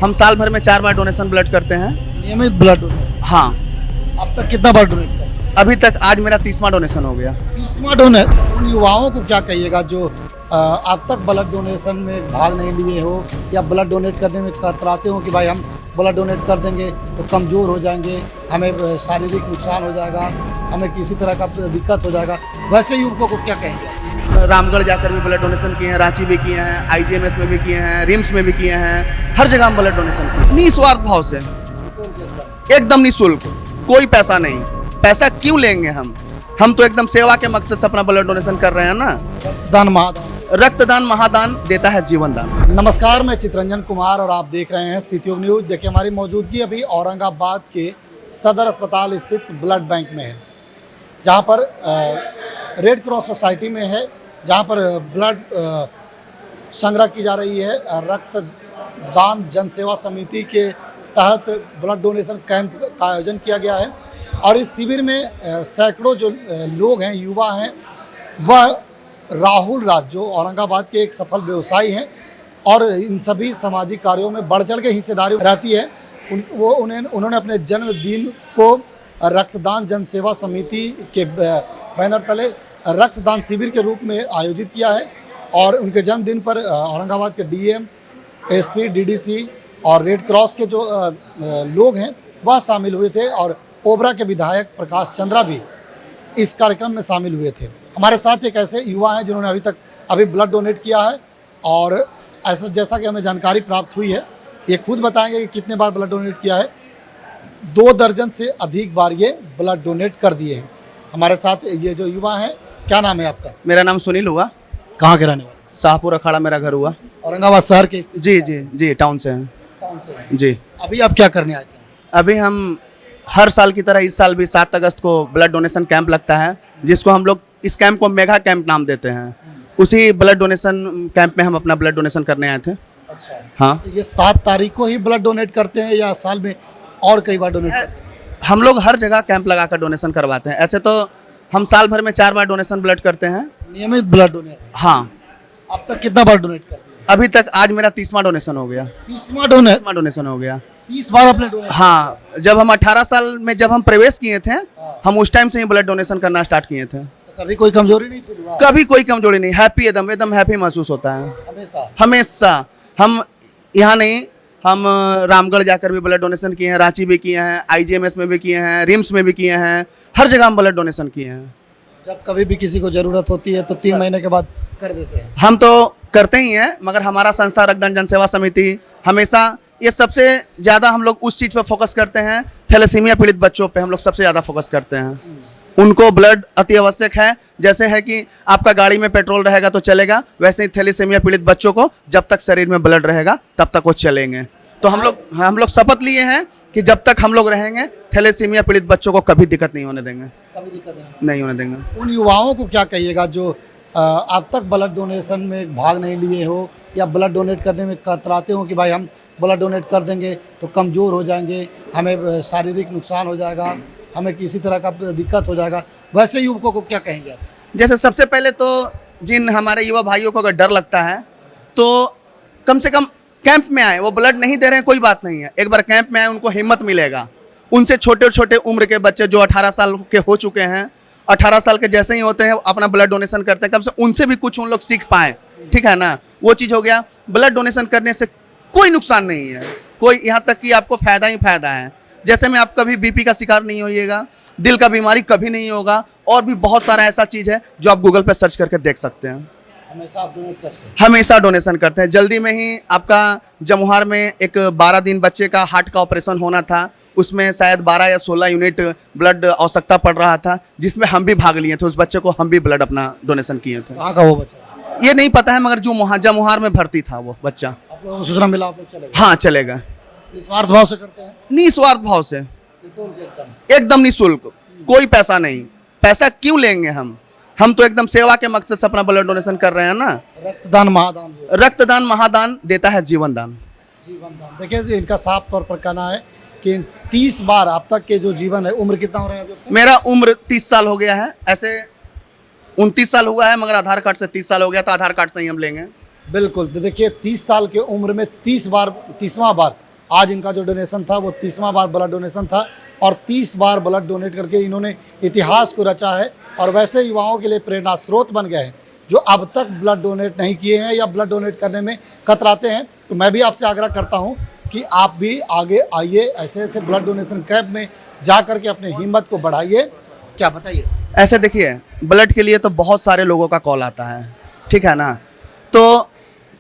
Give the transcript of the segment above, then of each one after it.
हम साल भर में 4 बार डोनेशन ब्लड करते हैं। नियमित ब्लड डोनेट। हाँ, अब तक कितना बार डोनेट किया? अभी तक आज मेरा 30वां डोनेशन हो गया। 30वां डोनेट। उन युवाओं को क्या कहिएगा जो अब तक ब्लड डोनेशन में भाग नहीं लिए हो या ब्लड डोनेट करने में कतराते हो कि भाई हम ब्लड डोनेट कर देंगे तो कमज़ोर हो जाएंगे, हमें शारीरिक नुकसान हो जाएगा, हमें किसी तरह का दिक्कत हो जाएगा, वैसे युवकों को क्या कहेंगे? रामगढ़ जाकर भी ब्लड डोनेशन किए हैं, रांची भी किए हैं, आईजीएमएस में भी किए हैं, रिम्स में भी किए हैं, हर जगह हम ब्लड डोनेशन किए निस्वार्थ भाव से, एकदम निःशुल्क, कोई पैसा नहीं। पैसा क्यों लेंगे हम तो एकदम सेवा के मकसद से अपना ब्लड डोनेशन कर रहे हैं ना। दान महादान। रक्तदान महादान देता है जीवन दान। नमस्कार, मैं चित्रंजन कुमार और आप देख रहे हैं सिटी न्यूज़। देखिए, हमारी मौजूदगी अभी औरंगाबाद के सदर अस्पताल स्थित ब्लड बैंक में है, जहां पर रेड क्रॉस सोसाइटी में है, जहां पर ब्लड संग्रह की जा रही है। रक्तदान जनसेवा समिति के तहत ब्लड डोनेशन कैंप का आयोजन किया गया है और इस शिविर में सैकड़ों जो लोग हैं, युवा हैं, वह राहुल राज जो औरंगाबाद के एक सफल व्यवसायी हैं और इन सभी सामाजिक कार्यों में बढ़ चढ़ के हिस्सेदारी रहती है। उन्होंने अपने जन्मदिन को रक्तदान जनसेवा समिति के बैनर तले रक्तदान शिविर के रूप में आयोजित किया है और उनके जन्मदिन पर औरंगाबाद के डीएम, एसपी, डीडीसी और रेड क्रॉस के जो लोग हैं वह शामिल हुए थे और ओबरा के विधायक प्रकाश चंद्रा भी इस कार्यक्रम में शामिल हुए थे। हमारे साथ एक ऐसे युवा हैं जिन्होंने अभी ब्लड डोनेट किया है और ऐसा जैसा कि हमें जानकारी प्राप्त हुई है, ये खुद बताएंगे कि कितने बार ब्लड डोनेट किया है। 2 दर्जन से अधिक बार ये ब्लड डोनेट कर दिए हैं। हमारे साथ ये जो युवा हैं, क्या नाम है आपका? मेरा नाम सुनील हुआ। कहाँ के रहने वाले? शाहपुर अखाड़ा मेरा घर हुआ। औरंगाबाद शहर के? जी, टाउन से हैं। टाउन से हैं। जी। अभी आप क्या करने आए थे? अभी हम हर साल की तरह इस साल भी 7 अगस्त को ब्लड डोनेशन कैंप लगता है, जिसको हम लोग इस कैंप को मेगा कैंप नाम देते हैं। उसी ब्लड डोनेशन कैंप में हम अपना ब्लड डोनेशन करने आए थे। अच्छा। हाँ, तो ये 7 तारीख को ही ब्लड डोनेट करते हैं या साल में और कई बार डोनेट करते हैं? हम लोग हर जगह कैंप लगाकर डोनेशन करवाते हैं। ऐसे तो हम साल भर में 4 बार डोनेशन ब्लड करते हैं। नियमित ब्लड डोनेट। हाँ। अब तक कितना बार डोनेट कर दिया? अभी तक आज मेरा 30वां डोनेशन हो गया। 30वां डोनेट? 30वां डोनेशन हो गया। 30 बार आपने डोनेट? हाँ, जब हम 18 साल में जब हम प्रवेश किए थे, हम उस टाइम से ही ब्लड डोनेशन करना स्टार्ट किए थे। तो कभी कोई कमजोरी नहीं फील हुआ? कभी कोई कमजोरी नहीं, हैप्पी, एकदम हैप्पी महसूस होता है हमेशा। हम यहाँ नहीं, हम रामगढ़ जाकर भी ब्लड डोनेशन किए हैं, रांची भी किए हैं, आईजीएमएस में भी किए हैं, रिम्स में भी किए हैं, हर जगह हम ब्लड डोनेशन किए हैं। जब कभी भी किसी को जरूरत होती है तो 3 महीने के बाद कर देते हैं? हम तो करते ही हैं, मगर हमारा संस्था रक्तदान जनसेवा समिति हमेशा ये सबसे ज़्यादा हम लोग उस चीज़ पे फोकस करते हैं, थैलेसीमिया पीड़ित बच्चों पे हम लोग सबसे ज़्यादा फोकस करते हैं। उनको ब्लड अति आवश्यक है। जैसे है कि आपका गाड़ी में पेट्रोल रहेगा तो चलेगा, वैसे ही थैलेसीमिया पीड़ित बच्चों को जब तक शरीर में ब्लड रहेगा तब तक वो चलेंगे। तो हम लोग शपथ लिए हैं कि जब तक हम लोग रहेंगे थैलेसीमिया पीड़ित बच्चों को कभी दिक्कत नहीं होने देंगे। कभी दिक्कत नहीं होने देंगे। उन युवाओं को क्या कहिएगा जो अब तक ब्लड डोनेशन में भाग नहीं लिए हो या ब्लड डोनेट करने में कतराते हो कि भाई हम ब्लड डोनेट कर देंगे तो कमज़ोर हो जाएंगे, हमें शारीरिक नुकसान हो जाएगा, हमें किसी तरह का दिक्कत हो जाएगा, वैसे युवकों को क्या कहेंगे? जैसे सबसे पहले तो जिन हमारे युवा भाइयों को अगर डर लगता है तो कम से कम कैंप में आए। वो ब्लड नहीं दे रहे हैं, कोई बात नहीं है, एक बार कैंप में आए, उनको हिम्मत मिलेगा। उनसे छोटे छोटे उम्र के बच्चे जो 18 साल के हो चुके हैं, 18 साल के जैसे ही होते हैं अपना ब्लड डोनेशन करते हैं, कम से उनसे भी कुछ उन लोग सीख पाएँ, ठीक है ना। वो चीज़ हो गया। ब्लड डोनेशन करने से कोई नुकसान नहीं है, कोई, यहाँ तक कि आपको फ़ायदा ही फ़ायदा है। जैसे में आप कभी बीपी का शिकार नहीं होइएगा, दिल का बीमारी कभी नहीं होगा, और भी बहुत सारा ऐसा चीज़ है जो आप गूगल पे सर्च करके देख सकते हैं। हमेशा आप डोनेट करते हैं? हमेशा डोनेशन करते हैं। जल्दी में ही आपका जमुहार में एक 12 दिन बच्चे का हार्ट का ऑपरेशन होना था, उसमें शायद 12 या 16 यूनिट ब्लड आवश्यकता पड़ रहा था, जिसमें हम भी भाग लिए थे। उस बच्चे को हम भी ब्लड अपना डोनेशन किए थे। कहाँ का वो बच्चा? ये नहीं पता है, मगर जो जमुहार में भर्ती था वो बच्चा। आप लोगों को सूचना मिला, आप लोग चले गए? हाँ, चलेगा। निस्वार्थ भाव से करते हैं? निस्वार्थ भाव से, एकदम निःशुल्क, कोई पैसा नहीं। पैसा क्यों लेंगे हम तो एकदम सेवा के मकसद से अपना ब्लड डोनेशन कर रहे हैं ना। रक्तदान महादान। रक्तदान महादान देता है जीवन दान। जीवन दान। देखिए, इनका साफ तौर पर कहना है कि 30 बार अब तक के जो जीवन है, उम्र कितना हो रहा है अभी? मेरा उम्र 30 साल हो गया है। ऐसे 29 साल हुआ है, मगर आधार कार्ड से 30 साल हो गया, तो आधार कार्ड से ही हम लेंगे। बिल्कुल। तो देखिए, 30 साल के उम्र में 30वां बार आज इनका जो डोनेशन था वो 30वां बार ब्लड डोनेशन था और 30 बार ब्लड डोनेट करके इन्होंने इतिहास को रचा है और वैसे युवाओं के लिए प्रेरणा स्रोत बन गए हैं जो अब तक ब्लड डोनेट नहीं किए हैं या ब्लड डोनेट करने में कतराते हैं। तो मैं भी आपसे आग्रह करता हूं कि आप भी आगे आइए, ऐसे ऐसे ब्लड डोनेशन कैंप में जा करके अपनी हिम्मत को बढ़ाइए। क्या बताइए? ऐसे देखिए, ब्लड के लिए तो बहुत सारे लोगों का कॉल आता है, ठीक है ना। तो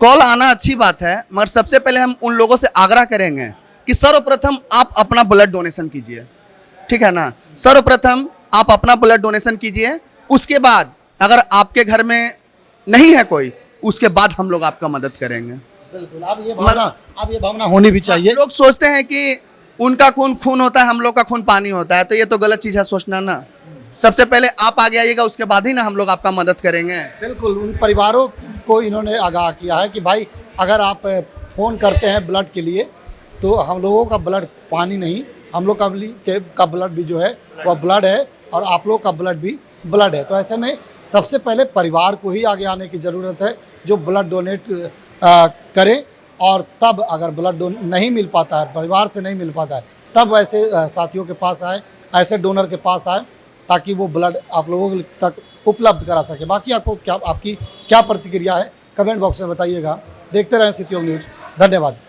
कॉल आना अच्छी बात है, मगर सबसे पहले हम उन लोगों से आग्रह करेंगे कि सर्वप्रथम आप अपना ब्लड डोनेशन कीजिए, ठीक है ना। सर्वप्रथम आप अपना ब्लड डोनेशन कीजिए, उसके बाद अगर आपके घर में नहीं है कोई, उसके बाद हम लोग आपका मदद करेंगे। बिल्कुल, अब ये भावना होनी भी चाहिए। लोग सोचते हैं कि उनका खून खून होता है, हम लोग का खून पानी होता है, तो ये तो गलत चीज़ है सोचना ना। सबसे पहले आप आगे आइएगा, उसके बाद ही ना हम लोग आपका मदद करेंगे। बिल्कुल, उन परिवारों को इन्होंने आगाह किया है कि भाई अगर आप फ़ोन करते हैं ब्लड के लिए तो हम लोगों का ब्लड पानी नहीं, हम लोग का ब्लड भी जो है वह ब्लड है और आप लोग का ब्लड भी ब्लड है। तो ऐसे में सबसे पहले परिवार को ही आगे आने की ज़रूरत है जो ब्लड डोनेट करें, और तब अगर ब्लड नहीं मिल पाता है, परिवार से नहीं मिल पाता है, तब ऐसे साथियों के पास आए, ऐसे डोनर के पास आए ताकि वो ब्लड आप लोगों तक उपलब्ध करा सके। बाकी आपकी क्या प्रतिक्रिया है कमेंट बॉक्स में बताइएगा। देखते रहें सिटी न्यूज़। धन्यवाद।